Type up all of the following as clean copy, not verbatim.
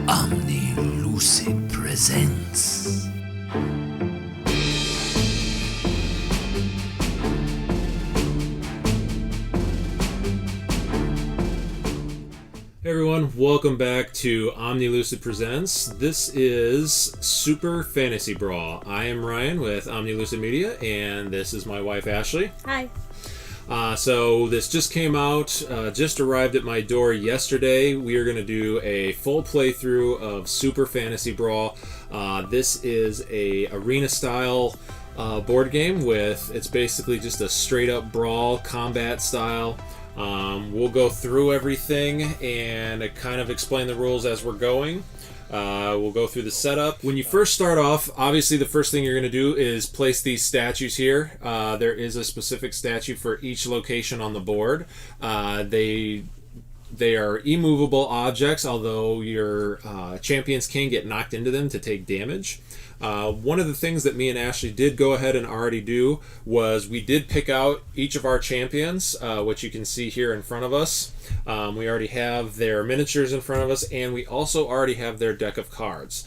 Omni Lucid presents. Hey everyone, welcome back to Omni Lucid Presents. This is Super Fantasy Brawl. I am Ryan with Omni Lucid Media, and this is my wife Ashley. Hi. So this just came out, just arrived at my door yesterday. We are going to do a full playthrough of Super Fantasy Brawl. This is a arena style board game with, it's basically just a straight up brawl combat style. We'll go through everything and kind of explain the rules as we're going. We'll go through the setup. When you first start off, obviously the first thing you're going to do is place these statues here. There is a specific statue for each location on the board. They are immovable objects, although your champions can get knocked into them to take damage. One of the things that me and Ashley did go ahead and already do was we did pick out each of our champions, which you can see here in front of us. We already have their miniatures in front of us, and we also already have their deck of cards.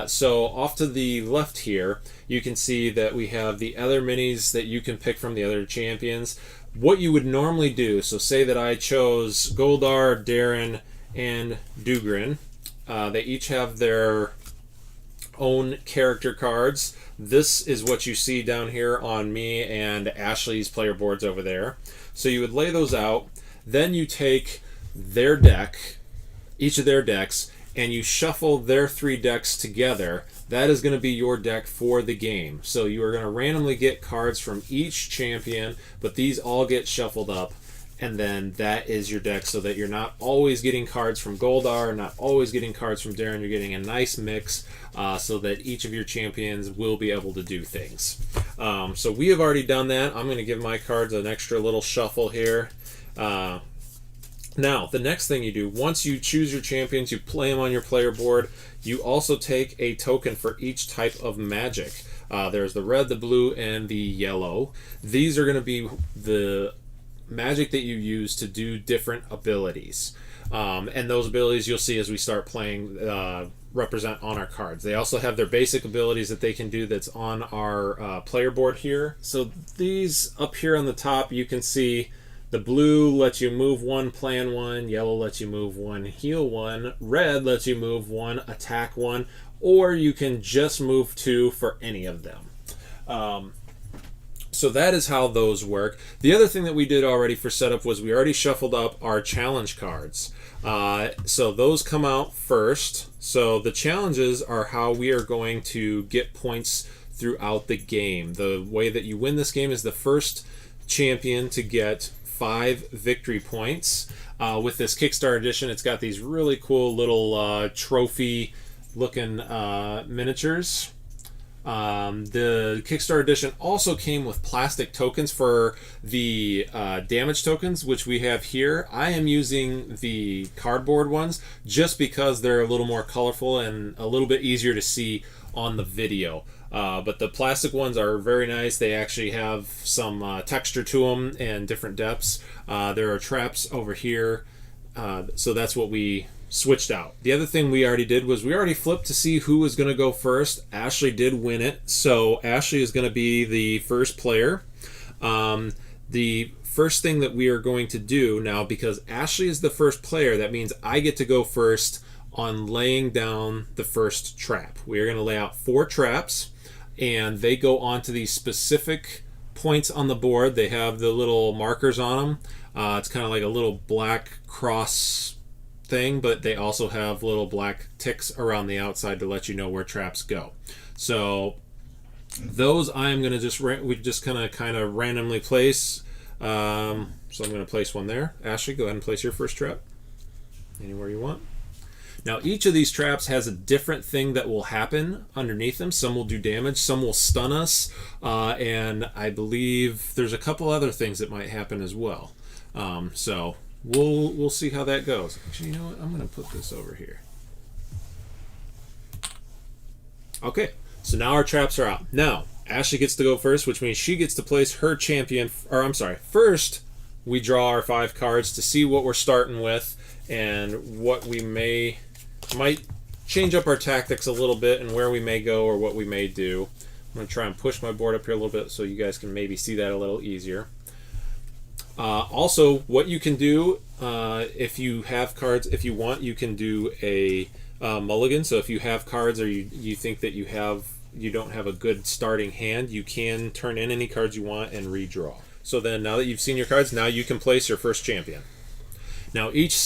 So off to the left here, you can see that we have the other minis that you can pick from the other champions. What you would normally do, so say that I chose Goldar, Darren, and Dugrin. They each have their own character cards. This is what you see down here on me and Ashley's player boards over there. So you would lay those out, then you take their deck, each of their decks, and you shuffle their three decks together. That is going to be your deck for the game. So you are going to randomly get cards from each champion, but these all get shuffled up, and then that is your deck, so that you're not always getting cards from Goldar, not always getting cards from Darren. You're getting a nice mix, so that each of your champions will be able to do things. So we have already done that. I'm going to give my cards an extra little shuffle here. Now, the next thing you do, once you choose your champions, you play them on your player board, you also take a token for each type of magic. There's the red, the blue, and the yellow. These are going to be the magic that you use to do different abilities. And those abilities you'll see as we start playing represent on our cards. They also have their basic abilities that they can do that's on our player board here. So these up here on the top, you can see the blue lets you move one, plan one, yellow lets you move one, heal one, red lets you move one, attack one, or you can just move two for any of them. So that is how those work. The other thing that we did already for setup was we already shuffled up our challenge cards. So those come out first. So the challenges are how we are going to get points throughout the game. The way that you win this game is the first champion to get 5 victory points. With this Kickstarter edition, it's got these really cool little trophy looking miniatures. The Kickstarter edition also came with plastic tokens for the damage tokens, which we have here. I am using the cardboard ones just because they're a little more colorful and a little bit easier to see on the video. But the plastic ones are very nice. They actually have some texture to them and different depths. There are traps over here, so that's what we switched out. The other thing we already did was we already flipped to see who was going to go first. Ashley did win it, so Ashley is going to be the first player. The first thing that we are going to do now, because Ashley is the first player, that means I get to go first on laying down the first trap. We are going to lay out 4 traps, and they go onto these specific points on the board. They have the little markers on them. It's kind of like a little black cross thing, but they also have little black ticks around the outside to let you know where traps go. So those I'm going to just kind of randomly place. So I'm going to place one there. Ashley, go ahead and place your first trap anywhere you want. Now each of these traps has a different thing that will happen underneath them. Some will do damage, some will stun us, and I believe there's a couple other things that might happen as well. So we'll see how that goes. Actually, you know what? I'm going to put this over here. Okay, so now our traps are out. Now Ashley gets to go first, which means she gets to place her champion, or I'm sorry, first we draw our 5 cards to see what we're starting with and what we might change up our tactics a little bit and where we may go or what we may do. I'm going to try and push my board up here a little bit so you guys can maybe see that a little easier. Also, what you can do if you have cards, if you want, you can do a mulligan. So if you have cards or you think that you don't have a good starting hand, you can turn in any cards you want and redraw. So then now that you've seen your cards, now you can place your first champion. Now each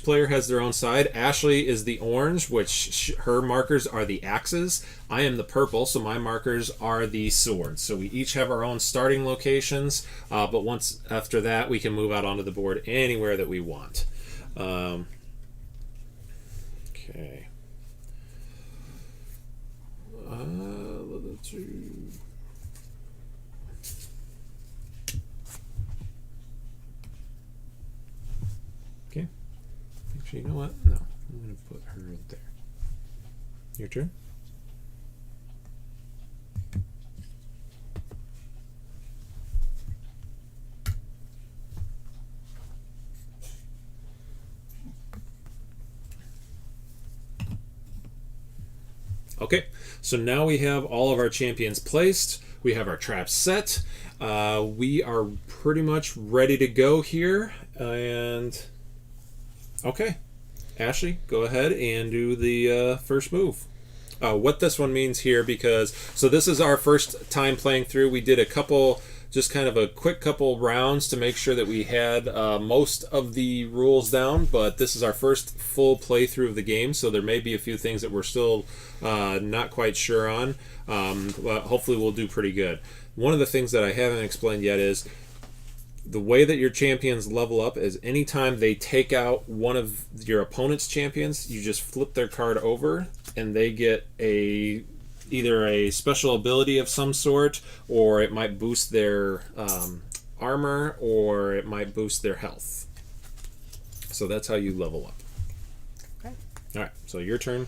player has their own side. Ashley is the orange, which her markers are the axes. I am the purple, so my markers are the swords. So we each have our own starting locations, but once after that, we can move out onto the board anywhere that we want. Okay. Okay. Actually, you know what? No. I'm going to put her right there. Your turn. Okay, so now we have all of our champions placed. We have our traps set. We are pretty much ready to go here. And okay, Ashley, go ahead and do the first move. What this one means here, so this is our first time playing through. We did just kind of a quick couple rounds to make sure that we had most of the rules down, but this is our first full playthrough of the game, so there may be a few things that we're still not quite sure on, but hopefully we'll do pretty good. One of the things that I haven't explained yet is the way that your champions level up is anytime they take out one of your opponent's champions, you just flip their card over and they get either a special ability of some sort, or it might boost their armor, or it might boost their health. So that's how you level up. Okay. Alright, so your turn.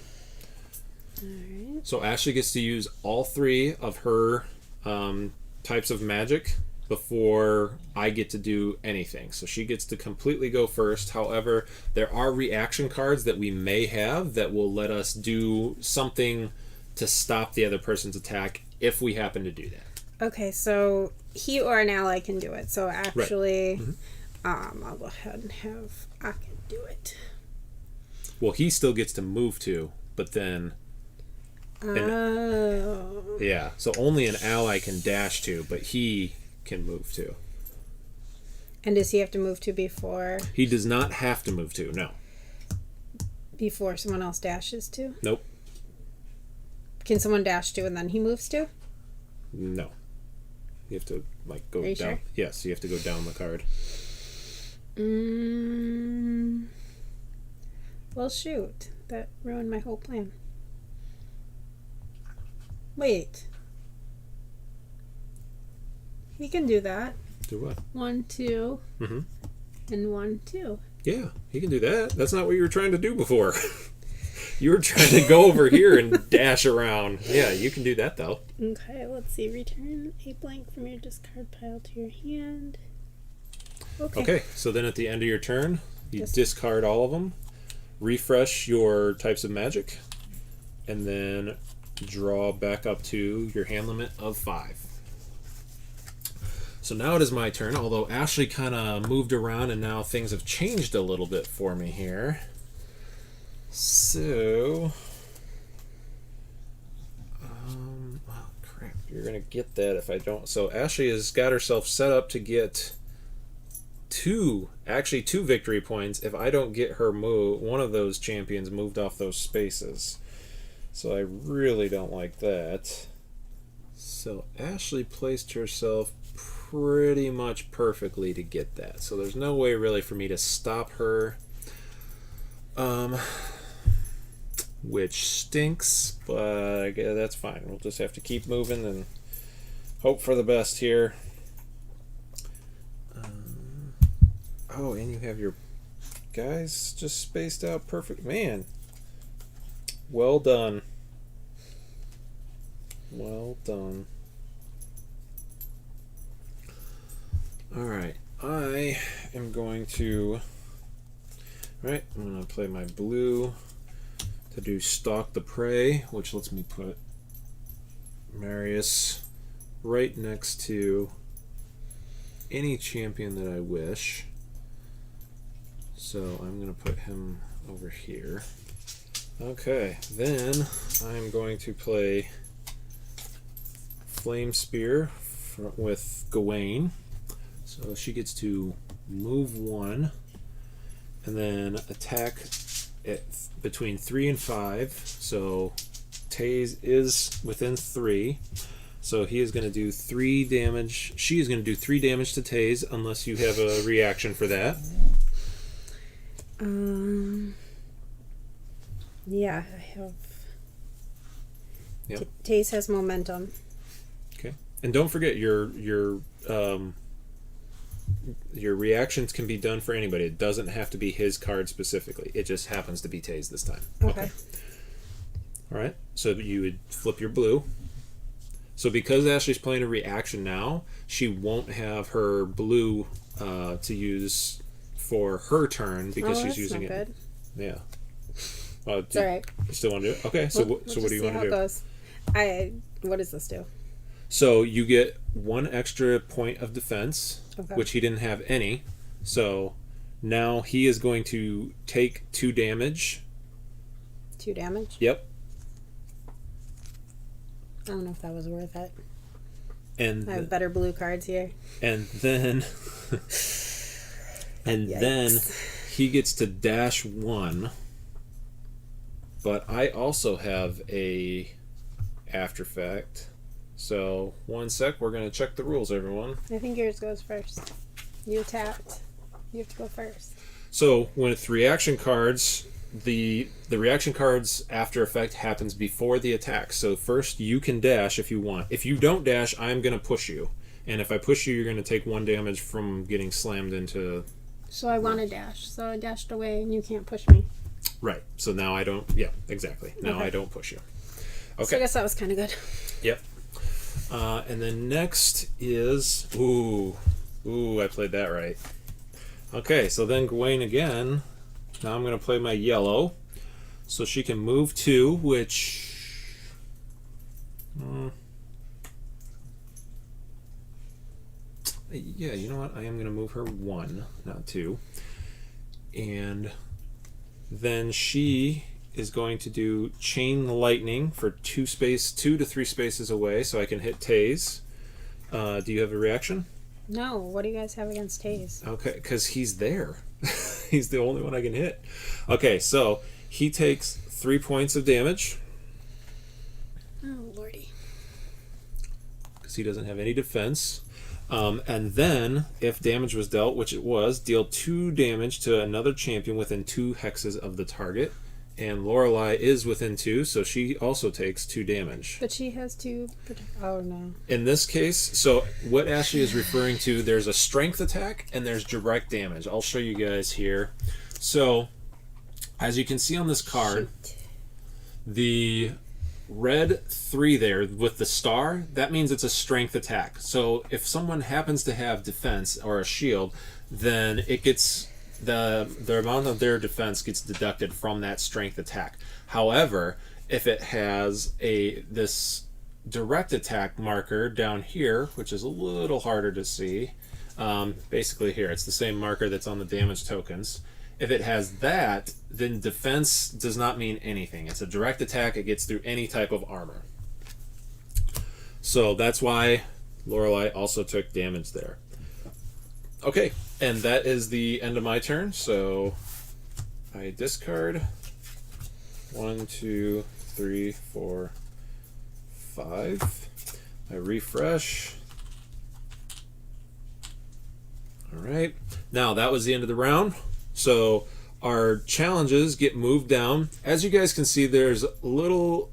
Alright. So Ashley gets to use all three of her types of magic before I get to do anything. So she gets to completely go first. However, there are reaction cards that we may have that will let us do something to stop the other person's attack if we happen to do that. Okay, so he or an ally can do it. So actually, right. I'll go ahead and have I can do it. Well, he still gets to move to, but then... Oh. Yeah, so only an ally can dash to, but he can move to. And does he have to move to before? He does not have to move to, no. Before someone else dashes to? Nope. Can someone dash to and then he moves to? No. You have to go down. Sure? Yes, you have to go down the card. Well, shoot. That ruined my whole plan. Wait. He can do that. Do what? 1, 2. And 1, 2. Yeah, he can do that. That's not what you were trying to do before. You were trying to go over here and dash around. Yeah, you can do that, though. Okay, let's see. Return a blank from your discard pile to your hand. Okay, so then at the end of your turn, you discard all of them, refresh your types of magic, and then draw back up to your hand limit of 5. So now it is my turn, although Ashley kind of moved around and now things have changed a little bit for me here. So, oh crap, you're going to get that if I don't. So Ashley has got herself set up to get two victory points if I don't get her one of those champions moved off those spaces. So I really don't like that. So Ashley placed herself pretty much perfectly to get that. So there's no way really for me to stop her. Which stinks, but I guess that's fine. We'll just have to keep moving and hope for the best here. Oh, and you have your guys just spaced out perfect. Man, well done. Well done. Alright, I am going to... Right, I'm going to play my blue to do Stalk the Prey, which lets me put Marius right next to any champion that I wish. So I'm going to put him over here. Okay, then I'm going to play Flame Spear with Gawain. So she gets to move 1 and then attack at between 3 and 5. So Taze is within 3. So he is going to do 3 damage. She is going to do 3 damage to Taze unless you have a reaction for that. Yeah, I have. Yep. Taze has momentum. Okay. And don't forget your reactions can be done for anybody. It doesn't have to be his card specifically. It just happens to be Taze this time. Okay. All right. So you would flip your blue. So because Ashley's playing a reaction now, she won't have her blue to use for her turn because she's using it. Good. Yeah. It's all right. You still want to do it? Okay. So we'll what do you want to do? Goes. What does this do? So you get 1 extra point of defense, okay. which he didn't have any. So now he is going to take 2 damage. 2 damage? Yep. I don't know if that was worth it. And I have better blue cards here. And then then he gets to dash 1. But I also have a after effect. So 1 sec, we're going to check the rules, everyone. I think yours goes first. You attacked. You have to go first. So with reaction cards, the reaction card's after effect happens before the attack. So first you can dash if you want. If you don't dash, I'm going to push you. And if I push you, you're going to take 1 damage from getting slammed into... So I want to dash. So I dashed away and you can't push me. Right. So now I don't... Yeah, exactly. Now okay. I don't push you. Okay. So I guess that was kind of good. Yep. And then next is... Ooh, I played that right. Okay, so then Gawain again. Now I'm going to play my yellow. So she can move 2, which... yeah, you know what? I am going to move her 1, not 2. And then she is going to do Chain Lightning for 2 to 3 spaces away, so I can hit Taze. Do you have a reaction? No. What do you guys have against Taze? Okay, because he's there. He's the only one I can hit. Okay, so he takes 3 points of damage. Oh, lordy. Because he doesn't have any defense. And then, if damage was dealt, which it was, deal 2 damage to another champion within 2 hexes of the target. And Lorelei is within 2, so she also takes 2 damage. But she has 2... Oh, no. In this case, so what Ashley is referring to, there's a strength attack and there's direct damage. I'll show you guys here. So, as you can see on this card, the red 3 there with the star, that means it's a strength attack. So if someone happens to have defense or a shield, then it gets... The amount of their defense gets deducted from that strength attack. However, if it has this direct attack marker down here, which is a little harder to see, basically here, it's the same marker that's on the damage tokens. If it has that, then defense does not mean anything. It's a direct attack. It gets through any type of armor. So that's why Lorelei also took damage there. Okay, and that is the end of my turn, so I discard 1, 2, 3, 4, 5. I refresh. Alright, now that was the end of the round, so our challenges get moved down. As you guys can see, there's the little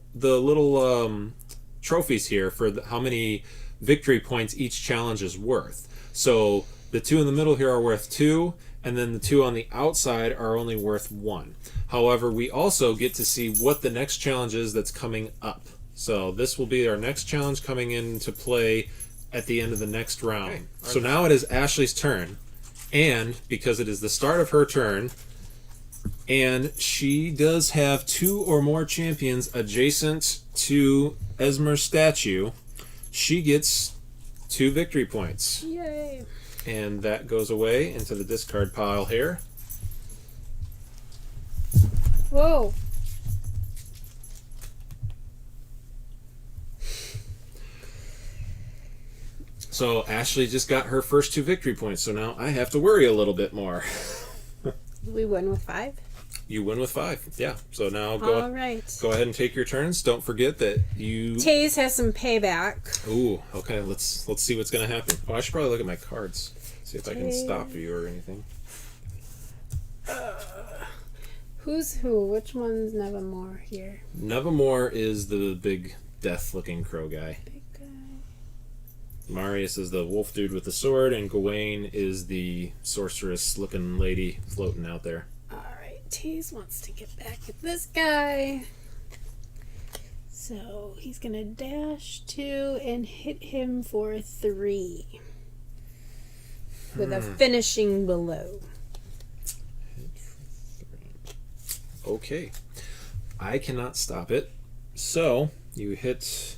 trophies here for how many victory points each challenge is worth. So the 2 in the middle here are worth 2, and then the 2 on the outside are only worth 1. However, we also get to see what the next challenge is that's coming up. So this will be our next challenge coming into play at the end of the next round. Okay. So now it is Ashley's turn, and because it is the start of her turn, And she does have 2 or more champions adjacent to Esmer's statue. She gets 2 victory points. Yay. And that goes away into the discard pile here. Whoa. So Ashley just got her first 2 victory points, so now I have to worry a little bit more. We win with 5? You win with 5, yeah. So now All right. go ahead and take your turns. Don't forget that you... Taze has some payback. Ooh, okay, let's see what's going to happen. Oh, I should probably look at my cards. See if I can stop you or anything. Who's who? Which one's Nevermore here? Nevermore is the big death-looking crow guy. Big guy. Marius is the wolf dude with the sword, and Gawain is the sorceress-looking lady floating out there. Alright, Taze wants to get back at this guy. So he's gonna dash 2 and hit him for 3. With a finishing blow. Okay. I cannot stop it. So, you hit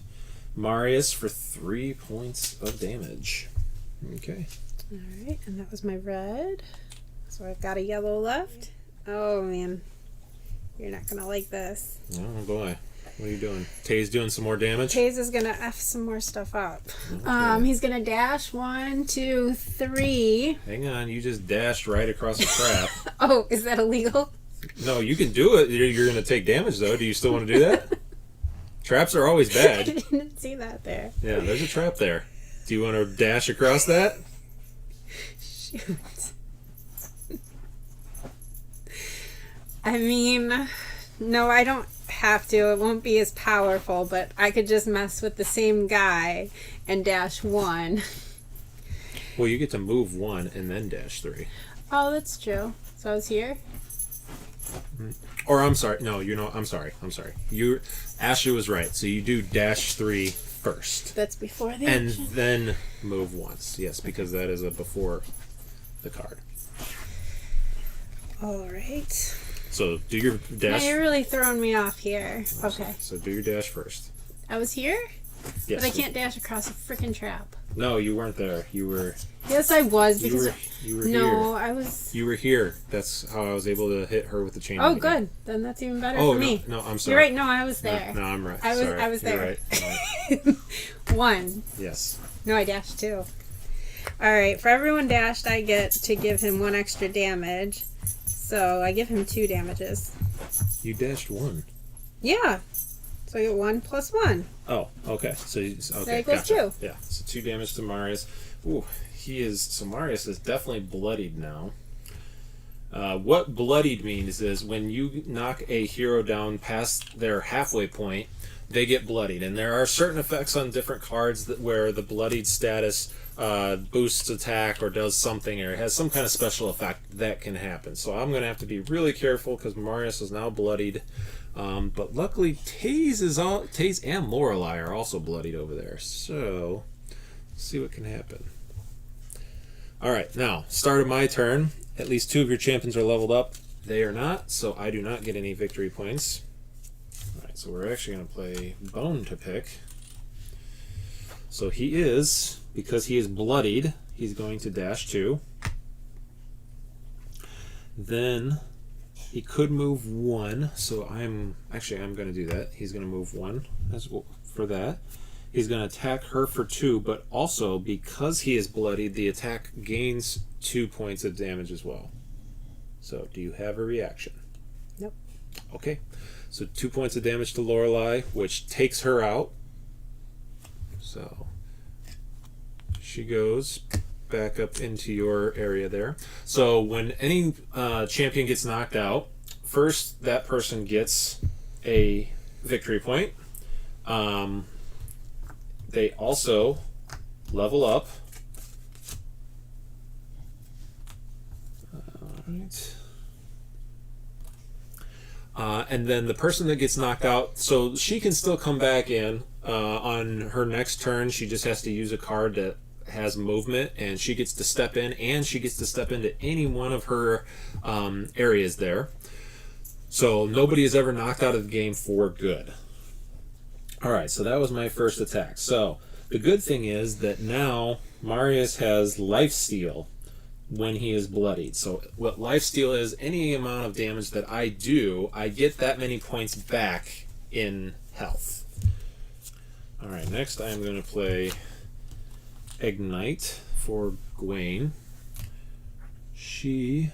Marius for 3 points of damage. Okay. Alright, and that was my red. So I've got a yellow left. Oh man. You're not gonna like this. Oh boy. What are you doing? Tay's doing some more damage? Taze is gonna F some more stuff up. Okay. He's gonna dash 1, 2, 3. Hang on, you just dashed right across a trap. Oh, is that illegal? No, you can do it. You're going to take damage, though. Do you still want to do that? Traps are always I bad. didn't see that there. Yeah, there's a trap there. Do you want to dash across that? Shoot. I mean, no, I don't have to. It won't be as powerful, but I could just mess with the same guy and dash 1. Well, you get to move 1 and then dash 3. Oh, that's true. So I was here? Or I'm sorry. No, I'm sorry. Ashley was right. So you do dash 3 first. That's before the And action. then move once. Yes, because that is a before the card. All right. So do your Now dash. you're really throwing me off here. Okay. So do your dash first. I was here? Yes. But I can't dash across a freaking trap. No, you weren't there. You were. Yes, I was because You were no, here. I was. You were here. That's how I was able to hit her with the chain. Oh, lightning. good. Then that's even better Oh for me. no, I'm sorry. You're right. No, I was there. No, I'm right. I was. Sorry. I was You're there. right. 1. Yes. No, I dashed 2. All right. For everyone dashed, I get to give him 1 extra damage. So I give him 2 damages. You dashed 1. Yeah. So I get 1 plus 1. Oh, okay. So okay, There equals gotcha. 2. Yeah. So 2 damage to Marius. Ooh, so Marius is definitely bloodied now. What bloodied means is when you knock a hero down past their halfway point, they get bloodied, and there are certain effects on different cards where the bloodied status boosts attack or does something or has some kind of special effect that can happen. So I'm going to have to be really careful because Marius is now bloodied. But luckily, Taze and Lorelei are also bloodied over there. So let's see what can happen. All right, now start of my turn. At least 2 of your champions are leveled up. They are not, so I do not get any victory points. All right, so we're actually going to play Bone to pick. So he is, because he is bloodied, he's going to dash 2. Then he could move 1, so I'm going to do that. He's going to move 1 for that. He's going to attack her for 2, but also because he is bloodied, the attack gains 2 points of damage as well. So, do you have a reaction? Nope. Okay. So 2 points of damage to Lorelei, which takes her out. So she goes back up into your area there. So when any champion gets knocked out, first that person gets a victory point. They also level up. Alright. And then the person that gets knocked out, so she can still come back in on her next turn. She just has to use a card that has movement, and she gets to step in, and she gets to step into any one of her areas there. So nobody is ever knocked out of the game for good. All right, so that was my first attack. So the good thing is that now Marius has lifesteal when he is bloodied. So what lifesteal is, any amount of damage that I do, I get that many points back in health. All right, next I'm going to play Ignite for Gawain. She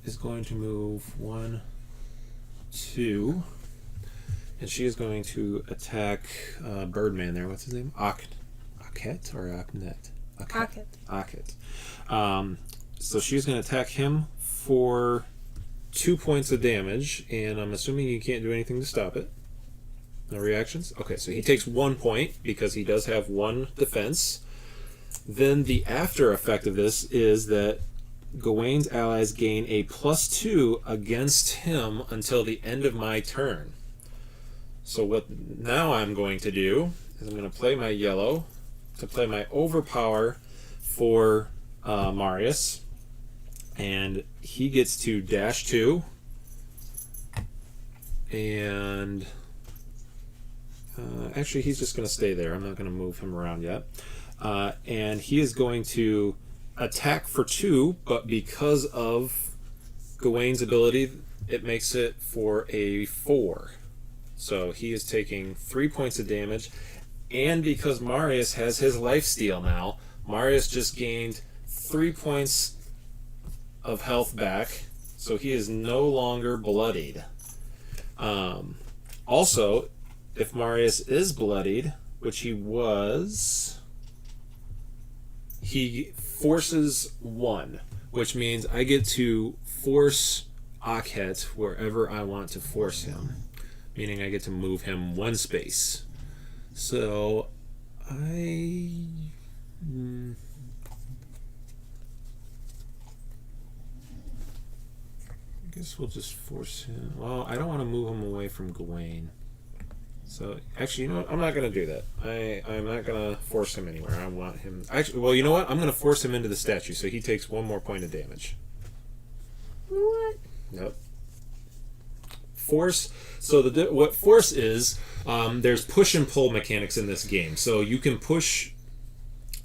is going to move 1, 2, and she is going to attack Birdman there. What's his name? Akhet or Aknet? Akhet. So she's going to attack him for 2 points of damage, and I'm assuming you can't do anything to stop it. No reactions? Okay, so he takes 1 point because he does have 1 defense. Then the after effect of this is that Gawain's allies gain a +2 against him until the end of my turn. So what now I'm going to do is I'm going to play my yellow to play my overpower for Marius, and he gets to -2, and actually he's just going to stay there. I'm not going to move him around yet. And he is going to attack for 2, but because of Gawain's ability, it makes it for a 4. So he is taking 3 points of damage, and because Marius has his lifesteal now, Marius just gained 3 points of health back, so he is no longer bloodied. Also, if Marius is bloodied, which he was, he forces 1, which means I get to force Akhet wherever I want to force him, meaning I get to move him 1 space. So I guess we'll just force him. Well, I don't want to move him away from Gawain. So actually, you know what? I'm not going to do that. I'm not going to force him anywhere. I want him. Actually, well, you know what? I'm going to force him into the statue, so he takes 1 more point of damage. What? Yep. Force. So what force is, there's push and pull mechanics in this game. So you can push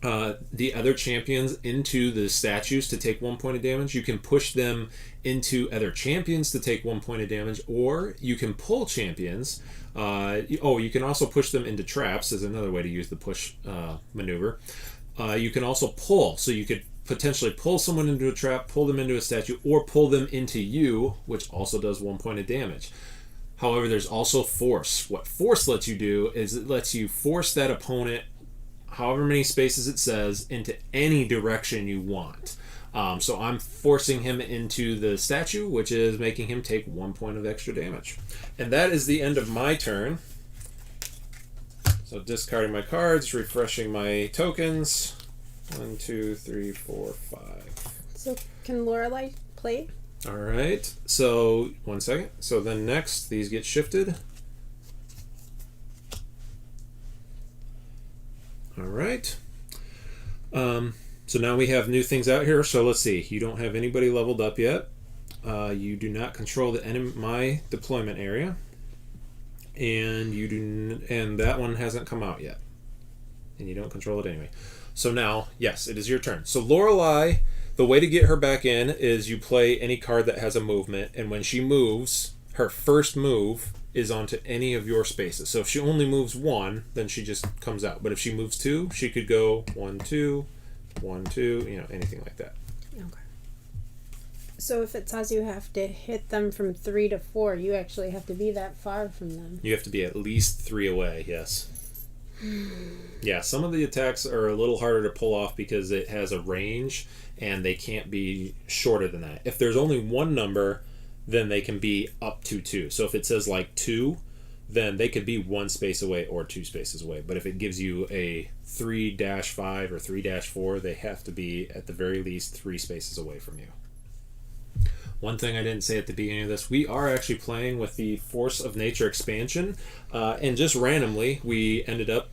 the other champions into the statues to take 1 point of damage. You can push them into other champions to take 1 point of damage, or you can pull champions. You can also push them into traps, is another way to use the push maneuver. You can also pull, so you could potentially pull someone into a trap, pull them into a statue, or pull them into you, which also does 1 point of damage. However, there's also force. What force lets you do is it lets you force that opponent, however many spaces it says, into any direction you want. So I'm forcing him into the statue, which is making him take 1 point of extra damage. And that is the end of my turn. So discarding my cards, refreshing my tokens. 1, 2, 3, 4, 5. So can Lorelai play? All right. So 1 second. So then next, these get shifted. All right. So now we have new things out here. So let's see. You don't have anybody leveled up yet. You do not control my deployment area, and and that one hasn't come out yet, and you don't control it anyway. So now, yes, it is your turn. So Lorelai, the way to get her back in is you play any card that has a movement, and when she moves, her first move is onto any of your spaces. So if she only moves 1, then she just comes out. But if she moves 2, she could go 1, 2, 1, 2, anything like that. Okay. So if it says you have to hit them from 3 to 4, you actually have to be that far from them. You have to be at least 3 away, yes. Yeah, some of the attacks are a little harder to pull off because it has a range and they can't be shorter than that. If there's only 1 number, then they can be up to 2. So if it says like 2, then they could be 1 space away or 2 spaces away. But if it gives you a 3-5 or 3-4, they have to be at the very least 3 spaces away from you. One thing I didn't say at the beginning of this, we are actually playing with the Force of Nature expansion, and just randomly we ended up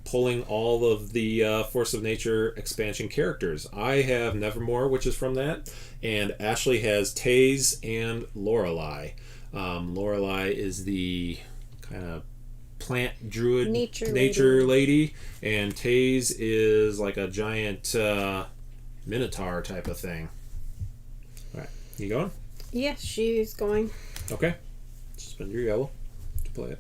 pulling all of the Force of Nature expansion characters. I have Nevermore, which is from that, and Ashley has Taze and Lorelei. Lorelei is the kind of plant druid nature lady, and Taze is like a giant minotaur type of thing. All right, you going? Yes, she's going. Okay. Spend your yellow to play it.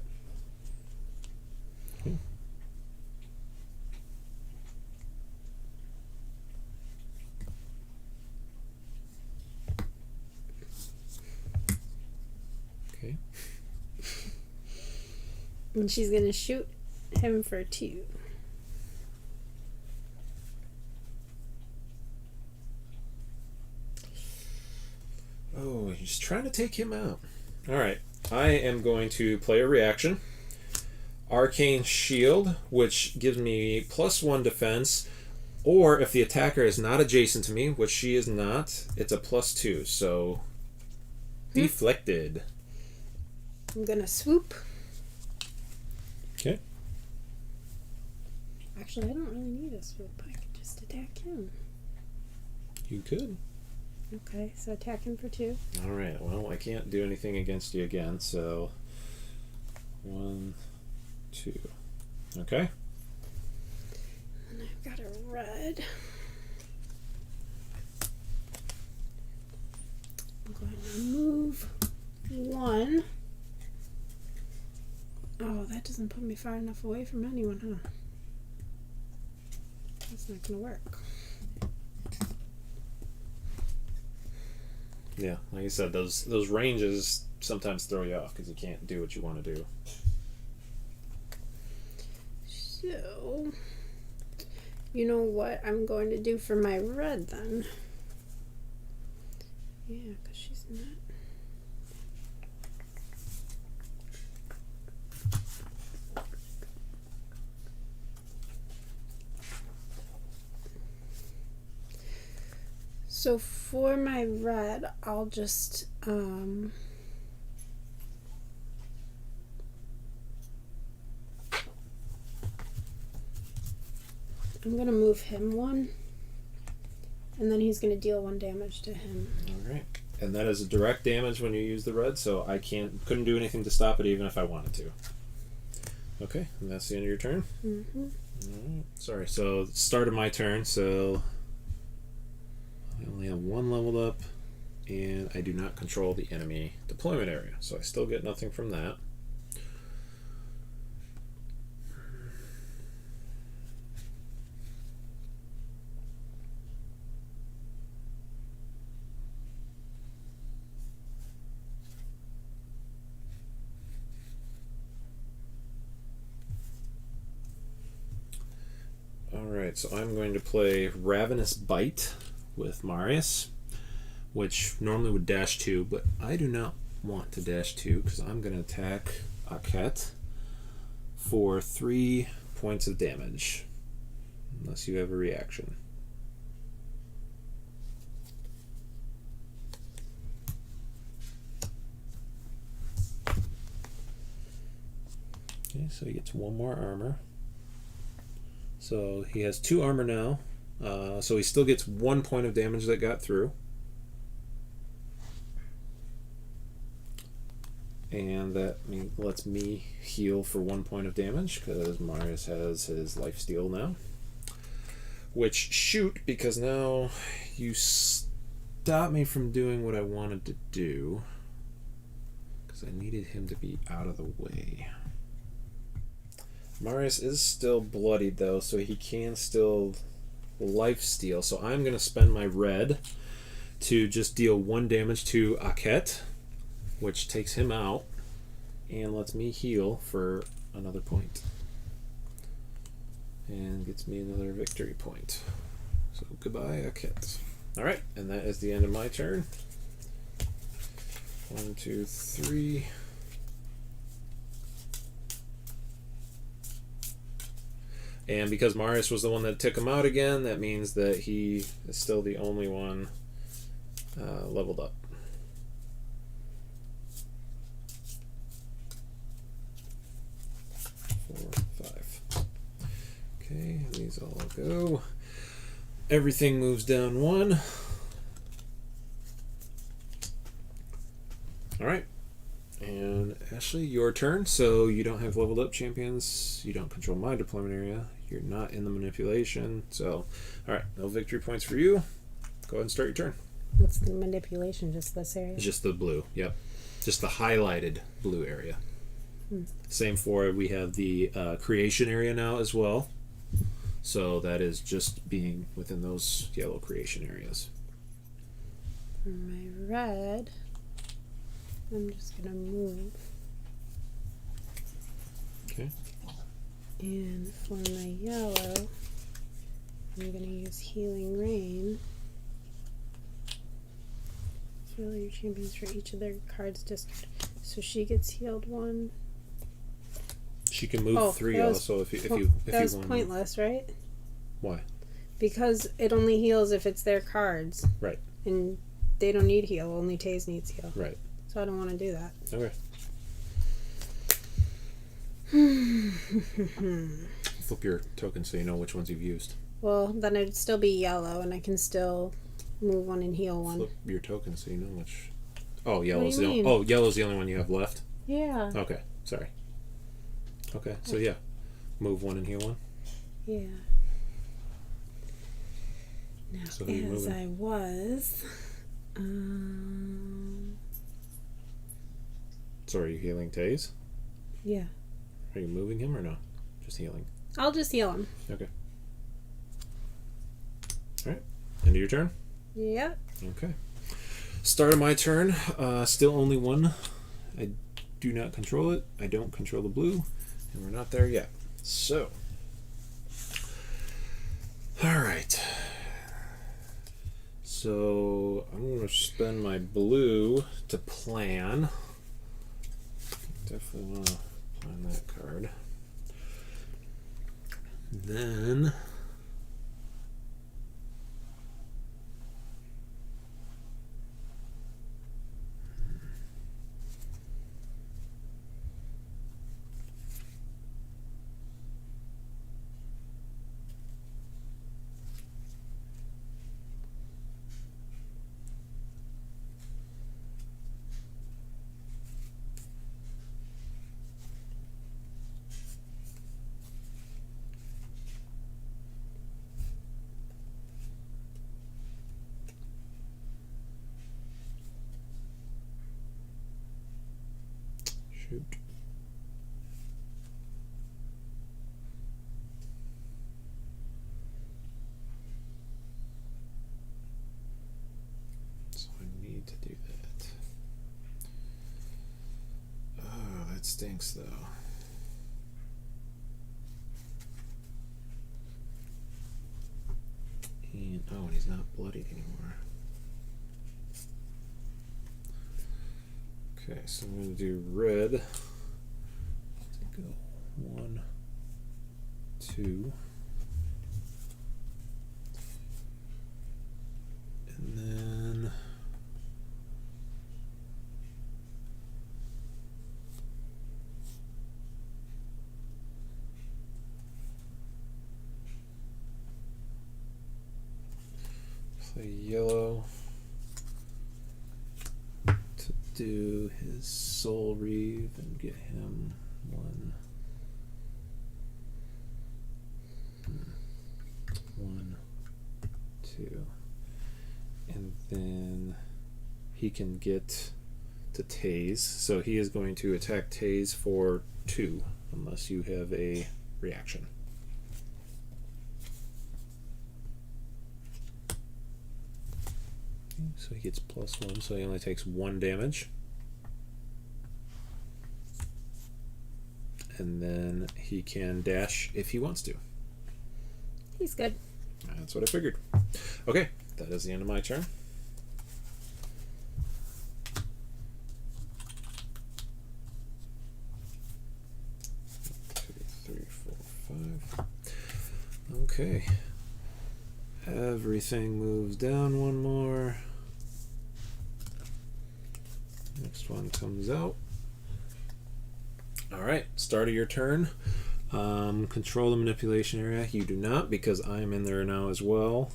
Okay. And she's going to shoot him for 2. Oh, he's trying to take him out. Alright, I am going to play a reaction. Arcane Shield, which gives me +1 defense, or if the attacker is not adjacent to me, which she is not, it's a +2, so deflected. I'm going to swoop. Okay. Actually, I don't really need a swoop. I could just attack him. You could. Okay, so attack him for 2. Alright, well, I can't do anything against you again, so 1, 2. Okay. And I've got a red. I'm going to move 1. Oh, that doesn't put me far enough away from anyone, huh? That's not going to work. Yeah, like I said, those ranges sometimes throw you off because you can't do what you want to do. So, you know what I'm going to do for my red then? Yeah, because she's not. So for my red, I'll just I'm gonna move him 1, and then he's gonna deal 1 damage to him. All right, and that is a direct damage when you use the red, so I couldn't do anything to stop it even if I wanted to. Okay, and that's the end of your turn. Mm-hmm. All right. Sorry, so it started my turn, so I only have 1 leveled up, and I do not control the enemy deployment area, so I still get nothing from that. Alright, so I'm going to play Ravenous Bite with Marius, which normally would dash 2, but I do not want to dash 2 because I'm going to attack Aket for 3 points of damage, unless you have a reaction. Okay, so he gets 1 more armor. So he has 2 armor now. So he still gets 1 point of damage that got through. And that lets me heal for 1 point of damage because Marius has his lifesteal now. Which, shoot, because now you stop me from doing what I wanted to do. Because I needed him to be out of the way. Marius is still bloodied though, so he can still lifesteal. So I'm going to spend my red to just deal 1 damage to Aket, which takes him out and lets me heal for another point. And gets me another victory point. So goodbye, Aket. Alright, and that is the end of my turn. 1, 2, 3. And because Marius was the one that took him out again, that means that he is still the only one leveled up. Four, 5. Okay, these all go. Everything moves down 1. Alright. And Ashley, your turn. So you don't have leveled up champions. You don't control my deployment area. You're not in the manipulation. So, alright, no victory points for you. Go ahead and start your turn. What's the manipulation? Just this area? It's just the blue, yep. Just the highlighted blue area. Same for, we have the creation area now as well. So that is just being within those yellow creation areas. For my red, I'm just going to move. Okay. And for my yellow, I'm going to use Healing Rain. Heal your champions for each of their cards discarded. So she gets healed 1. She can move 3 also if you want. That's pointless, right? Why? Because it only heals if it's their cards. Right. And they don't need heal. Only Taze needs heal. Right. So I don't want to do that. Okay. Flip your token so you know which ones you've used. Well, then it'd still be yellow, and I can still move 1 and heal 1. Flip your token so you know which. Oh, yellow's What do you mean? yellow's the only one you have left. Yeah. Okay, sorry. Okay, so yeah, move 1 and heal 1. Yeah. Now, So who are you as moving? I was, So are you healing Taze? yeah, Are you moving him or no? Just healing. I'll just heal him. Okay. All right. End of your turn. Yep. Okay. Start of my turn. Still only 1. I do not control it. I don't control the blue, and we're not there yet. So. All right. So I'm going to spend my blue to plan. Definitely want to plan that card. Then shoot. So I need to do that. Oh, that stinks though. And he's not bloodied anymore. Okay, so I'm going to do red. Go 1, 2. And then play yellow to do his soul reeve and get him 1. 1, 2. And then he can get to Taze. So he is going to attack Taze for 2 unless you have a reaction. So he gets +1, so he only takes 1 damage. And then he can dash if he wants to. He's good. That's what I figured. Okay, that is the end of my turn. Two, three, four, five. Okay. Everything moves down 1 more. Next one comes out. All right, start of your turn. Control the manipulation area. You do not, because I am in there now as well.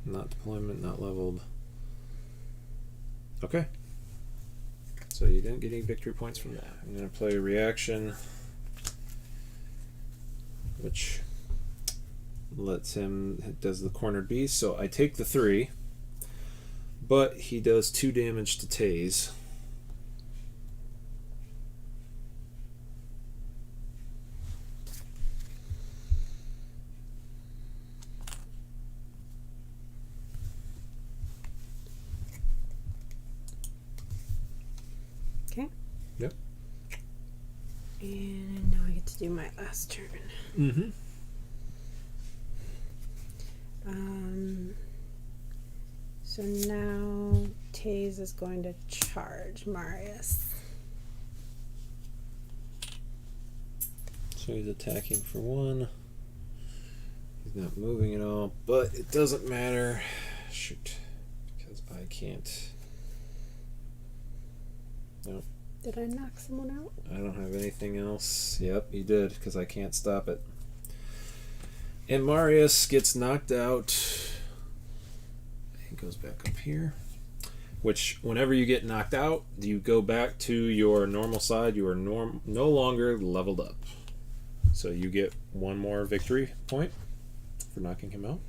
Not deployment, not leveled. Okay. So you didn't get any victory points from that. I'm going to play reaction, which lets him, does the cornered beast. So I take the 3, but he does 2 damage to Tase. Okay. Yep. And now I get to do my last turn. Mm-hmm. So now Tase is going to charge Marius. So he's attacking for 1. He's not moving at all, but it doesn't matter. Shoot. Because I can't. Nope. Did I knock someone out? I don't have anything else. Yep, you did, because I can't stop it. And Marius gets knocked out. He goes back up here. Which, whenever you get knocked out, you go back to your normal side. You are no longer leveled up. So you get 1 more victory point for knocking him out.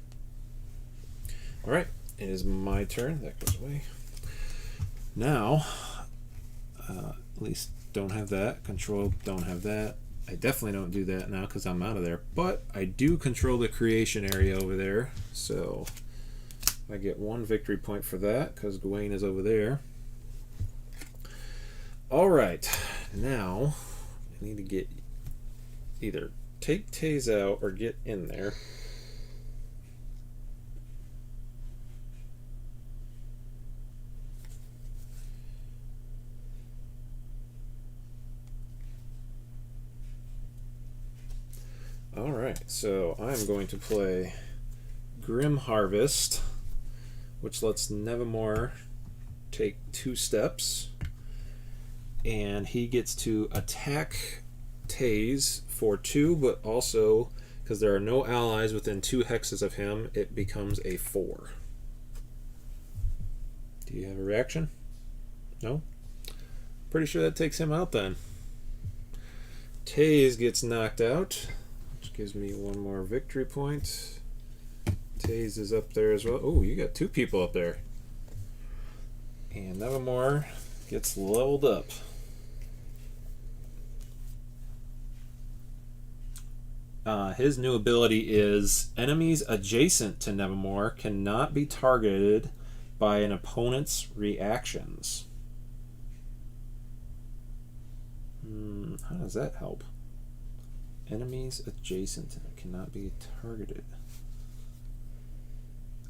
Alright, it is my turn. That goes away. Now, at least don't have that. Control, don't have that. I definitely don't do that now because I'm out of there. But I do control the creation area over there. So I get 1 victory point for that because Gawain is over there. Alright, now I need to get either take Tase out or get in there. Alright, so I'm going to play Grim Harvest, which lets Nevermore take 2 steps, and he gets to attack Tase for 2, but also, because there are no allies within 2 hexes of him, it becomes a 4. Do you have a reaction? No? Pretty sure that takes him out then. Tase gets knocked out, which gives me 1 more victory point. Tase is up there as well. Oh, you got 2 people up there. And Nevermore gets leveled up. His new ability is enemies adjacent to Nevermore cannot be targeted by an opponent's reactions. How does that help? Enemies adjacent cannot be targeted.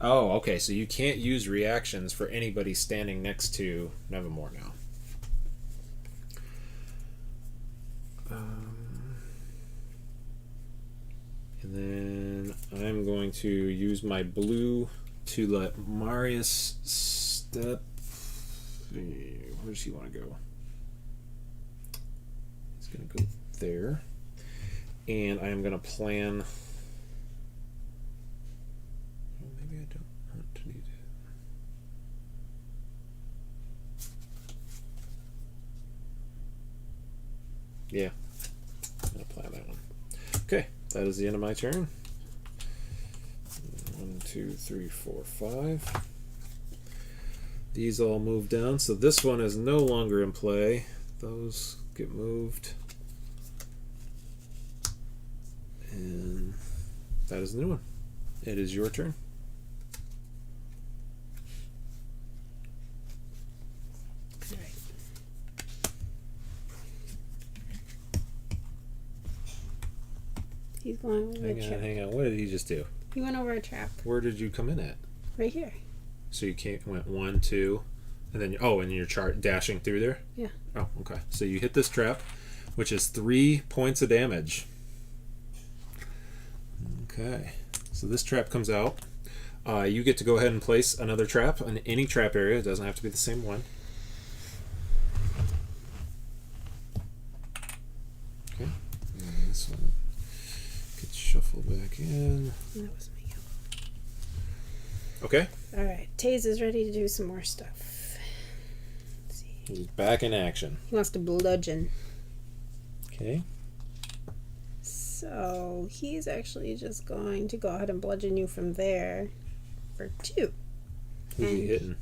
Oh, okay, so you can't use reactions for anybody standing next to Nevermore now. And then I'm going to use my blue to let Marius step. Where does he want to go? He's going to go there. And I am going to plan. Well, maybe I don't want to need it. Yeah, I'm going to plan that one. Okay, that is the end of my turn. 1, 2, 3, 4, 5. These all move down, so this one is no longer in play. Those get moved. And that is the new one. It is your turn. He's going over a trap. Hang on. What did he just do? He went over a trap. Where did you come in at? Right here. So you went 1, 2, and then and you're dashing through there? Yeah. Oh, okay. So you hit this trap, which is 3 points of damage. Okay. So this trap comes out. You get to go ahead and place another trap in any trap area. It doesn't have to be the same one. Okay. And this one. shuffle back in. That was my yellow. Okay. Alright, Taze is ready to do some more stuff. Let's see. He's back in action. He wants to bludgeon. Okay. So he's actually just going to go ahead and bludgeon you from there for 2. Who's he hitting?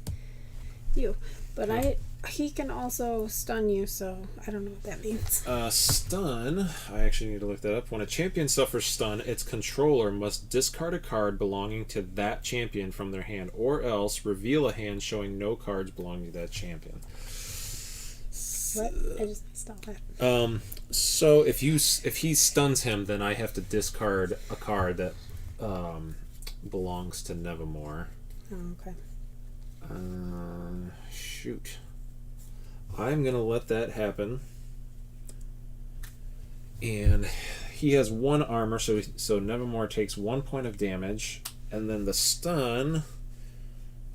You. But he can also stun you, so I don't know what that means. Stun. I actually need to look that up. When a champion suffers stun, its controller must discard a card belonging to that champion from their hand, or else reveal a hand showing no cards belonging to that champion. What? I just missed all that. So if he stuns him, then I have to discard a card that belongs to Nevermore. Oh, okay. Shoot. I'm gonna let that happen. And he has 1 armor, so Nevermore takes 1 point of damage, and then the stun.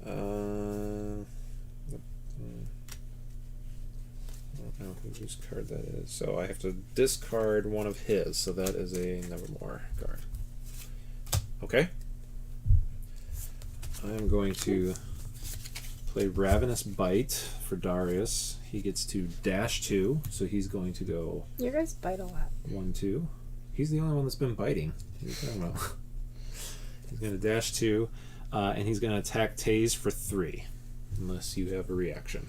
I don't know whose card that is. So I have to discard one of his. So that is a Nevermore card. Okay. I'm going to play Ravenous Bite for Darius. He gets to dash 2, so he's going to go. You guys bite a lot. 1, 2. He's the only one that's been biting. What are you talking about? He's going to dash 2, and he's going to attack Taze for 3, unless you have a reaction.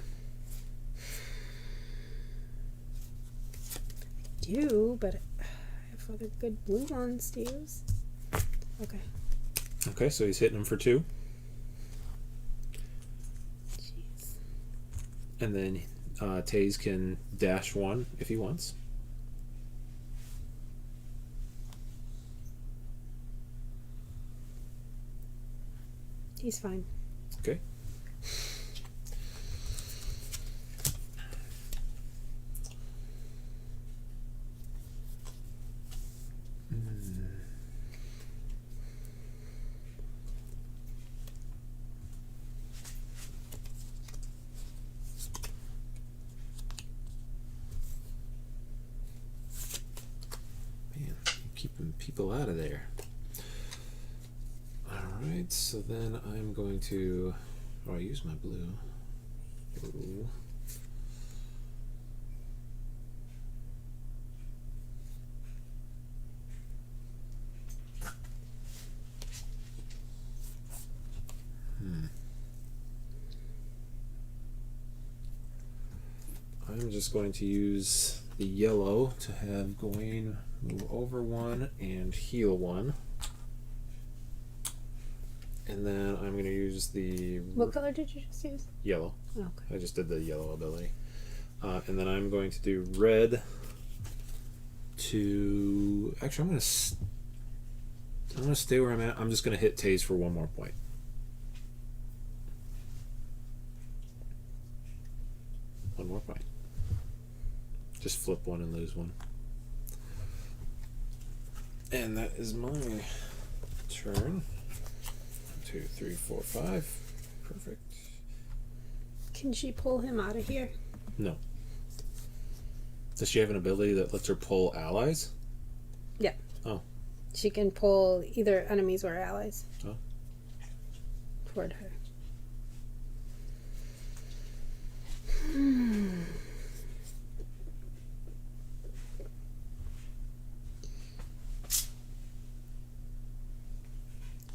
Do, but I have other good blue ones to use. Okay. Okay, so he's hitting him for 2. Jeez. And then Taze can dash 1 if he wants. He's fine. Okay. Keeping people out of there. Alright, so then I'm going to... Oh, I use my blue. Ooh. I'm just going to use the yellow to have Gawain move over 1 and heal 1. And then I'm going to use the... What color did you just use? Yellow. Okay. I just did the yellow ability. And then I'm going to do red to... Actually, I'm going to stay where I'm at. I'm just going to hit Taze for 1 more point. One more point. Just flip 1 and lose 1. And that is my turn. 2, 3, 4, 5. Perfect. Can she pull him out of here? No. Does she have an ability that lets her pull allies? Yeah. Oh. She can pull either enemies or allies. Oh. Toward her.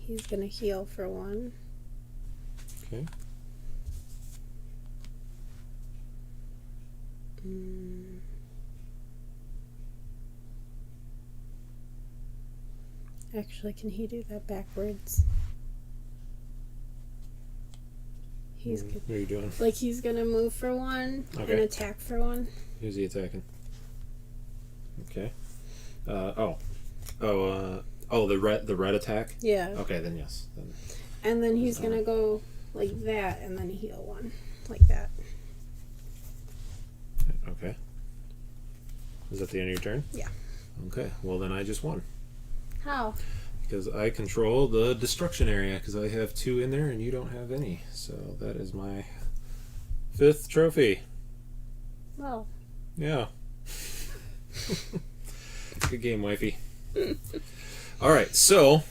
He's gonna heal for 1. Okay. Actually, can he do that backwards? He's good. What are you doing? Like he's gonna move for 1 and Okay. attack for 1. Who's he attacking? Okay. The red attack? Yeah. Okay, then yes. Then, And then he's gonna go like that and then heal 1. Like that. okay. Is that the end of your turn? Yeah. Okay, well then I just won. How? Because I control the destruction area, because I have 2 in there and you don't have any. So that is my 5th trophy. Well. Yeah. Good game, wifey. All right, so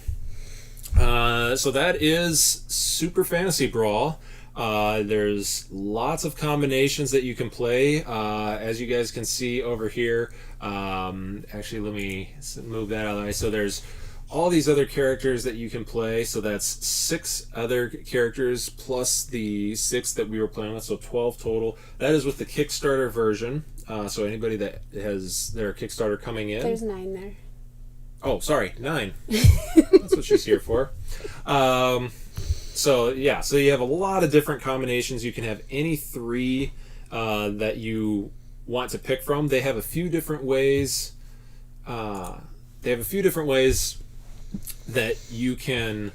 that is Super Fantasy Brawl. There's lots of combinations that you can play. As you guys can see over here, actually, let me move that out of the way. So there's all these other characters that you can play. So that's 6 other characters plus the 6 that we were playing with, so 12 total. That is with the Kickstarter version. So anybody that has their Kickstarter coming in. There's 9 there. Oh, sorry, 9. That's what she's here for. So you have a lot of different combinations. You can have any 3 that you want to pick from. They have a few different ways. That you can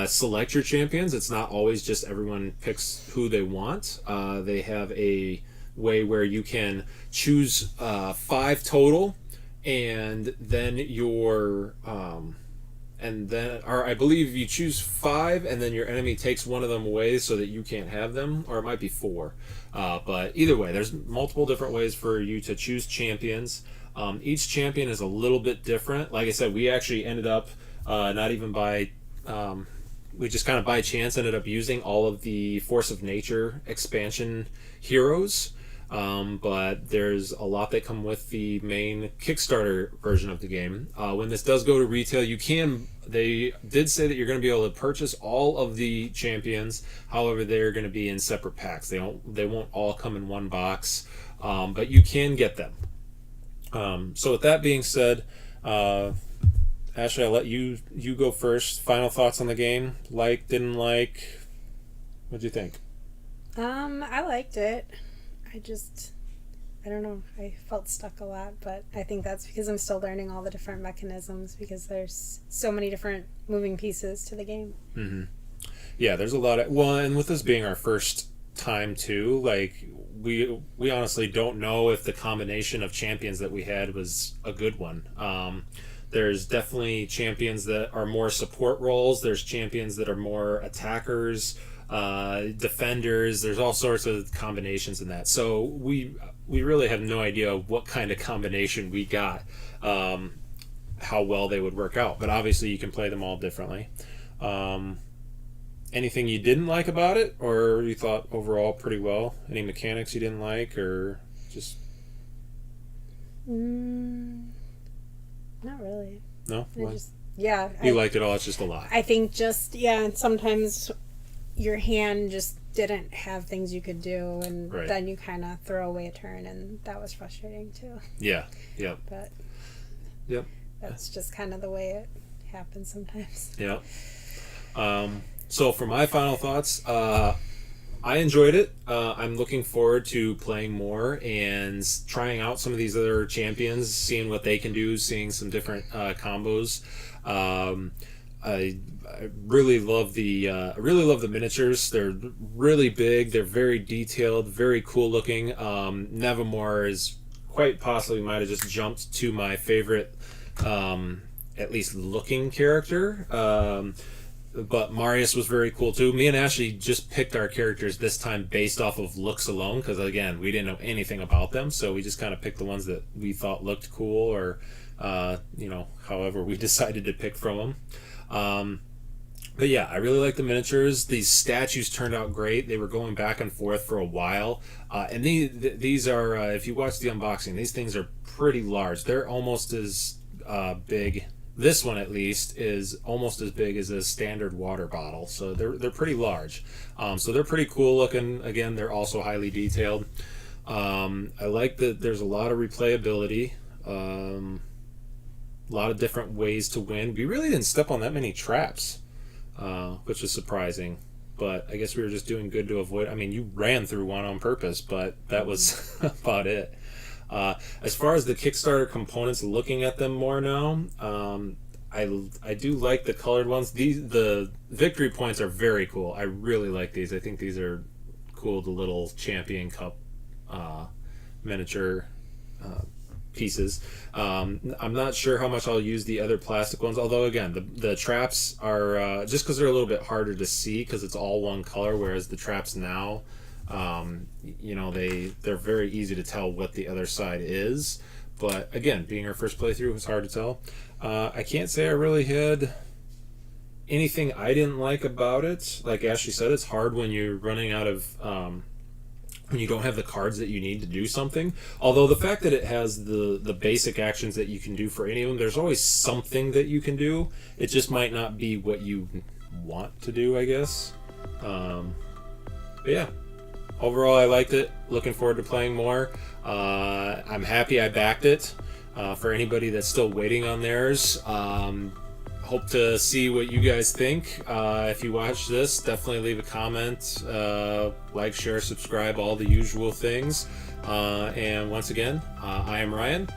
select your champions. It's not always just everyone picks who they want. They have a way where you can choose 5 total, and then I believe you choose 5, and then your enemy takes one of them away so that you can't have them, or it might be 4. But either way, there's multiple different ways for you to choose champions. Each champion is a little bit different. Like I said, we actually ended up not even by we just kind of by chance ended up using all of the Force of Nature expansion heroes. But there's a lot that come with the main Kickstarter version of the game. When this does go to retail, they did say that you're going to be able to purchase all of the champions. However, they're going to be in separate packs. They won't all come in one box, but you can get them. So with that being said, Ashley, I'll let you go first. Final thoughts on the game? Like, didn't like? What'd you think? I liked it. I don't know. I felt stuck a lot, but I think that's because I'm still learning all the different mechanisms, because there's so many different moving pieces to the game. Mm-hmm. Yeah, there's a lot of... Well, and with this being our first time too, like, we honestly don't know if the combination of champions that we had was a good one. There's definitely champions that are more support roles. There's champions that are more attackers, defenders. There's all sorts of combinations in that. So we really have no idea what kind of combination we got, how well they would work out. But obviously you can play them all differently. Anything you didn't like about it, or you thought overall pretty well? Any mechanics you didn't like, or just... Not really. No? You liked it all, it's just a lot. I think and sometimes your hand just didn't have things you could do, and right. Then you kind of throw away a turn, and that was frustrating too. Yeah, yep. But yep, that's just kind of the way it happens sometimes. Yeah. So for my final thoughts, I enjoyed it. I'm looking forward to playing more and trying out some of these other champions, seeing what they can do, seeing some different combos. I really love the miniatures. They're really big. They're very detailed, very cool looking. Nevermore is quite possibly might have just jumped to my favorite, at least looking character. But Marius was very cool too. Me and Ashley just picked our characters this time based off of looks alone, because again, we didn't know anything about them, so we just kind of picked the ones that we thought looked cool, or however we decided to pick from them. But yeah, I really like the miniatures. These statues turned out great. They were going back and forth for a while, and these are if you watch the unboxing, these things are pretty large. They're almost as big. This one, at least, is almost as big as a standard water bottle, so they're pretty large. So they're pretty cool looking. Again, they're also highly detailed. I like that there's a lot of replayability, a lot of different ways to win. We really didn't step on that many traps, which is surprising. But I guess we were just doing good to avoid. I mean, you ran through one on purpose, but that was about it. As far as the Kickstarter components, looking at them more now, I do like the colored ones. The victory points are very cool. I really like these. I think these are cool. The little champion cup miniature pieces. I'm not sure how much I'll use the other plastic ones, although again, the traps are just because they're a little bit harder to see because it's all one color, whereas the traps now, they're very easy to tell what the other side is. But again, being our first playthrough, it was hard to tell. I can't say I really had anything I didn't like about it. Like Ashley said, it's hard when you're running out of when you don't have the cards that you need to do something. Although the fact that it has the basic actions that you can do for any of them, there's always something that you can do. It just might not be what you want to do, I guess. But yeah, overall I liked it. Looking forward to playing more. I'm happy I backed it. For anybody that's still waiting on theirs, hope to see what you guys think. If you watch this, definitely leave a comment, like, share, subscribe, all the usual things. And once again, I am Ryan.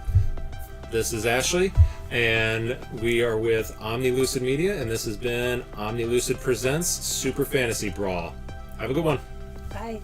This is Ashley, and we are with Omni Lucid Media, and this has been Omni Lucid Presents Super Fantasy Brawl. Have a good one. Bye.